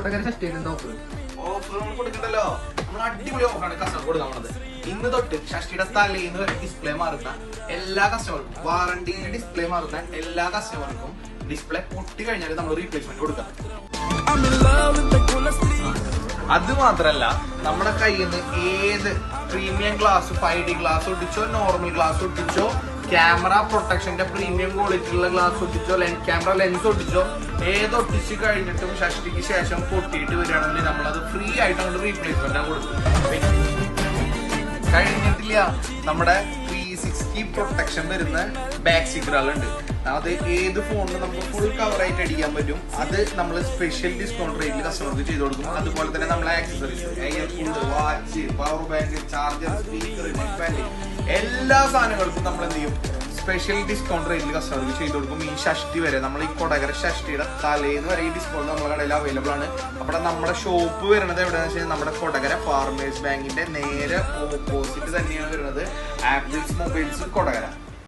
Kodakara ഷഷ്ടിയുടെ offer നമ്മൾ കൊടുക്കണ്ടല്ലോ. നമ്മൾ അടിപൊളി ഓഫറാണ് കസ്റ്റമർ കൊടുക്കാൻ പോണത്. ഇന്ന് തൊട്ട് ഷഷ്ടിയുടെ തലേന്ന് വരെ ഡിസ്പ്ലേ മാറുന്ന എല്ലാ കസ്റ്റമർക്കും, വാറണ്ടിയിൽ ഡിസ്പ്ലേ മാറുന്ന എല്ലാ കസ്റ്റമർക്കും ഡിസ്പ്ലേ പൊട്ടി കഴിഞ്ഞാൽ നമ്മൾ റീപ്ലേസ്മെന്റ് കൊടുക്കാം. അത് മാത്രല്ല, നമ്മുടെ കയ്യിൽ നിന്ന് ഏത് പ്രീമിയം ഗ്ലാസ് 5D ഗ്ലാസ് ഒട്ടിച്ചോ, നോർമൽ ഗ്ലാസ് ഒട്ടിച്ചോ, ക്യാമറ പ്രൊട്ടക്ഷന്റെ പ്രീമിയം ക്വാളിറ്റിയുള്ള ഗ്ലാസ് ഒട്ടിച്ചോ, ക്യാമറ ലെൻസ് ഒട്ടിച്ചോ, ഏതൊട്ടിച്ച് കഴിഞ്ഞിട്ടും ഷഷ്ടിക്ക് ശേഷം പൊട്ടിയിട്ട് വരികയാണെങ്കിൽ നമ്മളത് ഫ്രീ ആയിട്ട് അങ്ങോട്ട് റീപ്ലേസ്മെന്റ് കൊടുക്കും. കഴിഞ്ഞിട്ടില്ല, നമ്മുടെ 360 പ്രൊട്ടക്ഷൻ വരുന്ന ബാക്ക് സ്റ്റിക്കറുകളുണ്ട്. അത് ഏത് ഫോണിലും നമുക്ക് ഫുൾ കവറായിട്ട് അടിക്കാൻ പറ്റും. അത് നമ്മൾ സ്പെഷ്യൽ ഡിസ്കൗണ്ട് റേറ്റിൽ കസ്റ്റമർക്ക് ചെയ്ത് കൊടുക്കും. അതുപോലെ തന്നെ നമ്മളെ accessories, air cooler, watch, power bank, charger, speaker, neck band, എല്ലാ സാധനങ്ങൾക്കും നമ്മൾ എന്ത് ചെയ്യും, സ്പെഷ്യൽ ഡിസ്കൗണ്ട് റേറ്റിൽ കസ്റ്റമർക്ക് ചെയ്ത് കൊടുക്കും. ഈ ഷഷ്ടി വരെ, നമ്മൾ ഈ കൊടകര ഷഷ്ടിയുടെ തലേന്ന് വരെ ഈ ഡിസ്കൗണ്ട് നമ്മുടെ കടയിൽ അവൈലബിൾ ആണ്. അപ്പോൾ നമ്മുടെ ഷോപ്പ് വരുന്നത് എവിടെയാണെന്ന് വെച്ചാൽ നമ്മുടെ കൊടകര ഫാർമേഴ്സ് ബാങ്കിന്റെ നേരെ ഓപ്പോസിറ്റ് തന്നെയാണ് വരുന്നത്, ആപ്പിൾസ് മൊബൈൽസ് കൊടകര.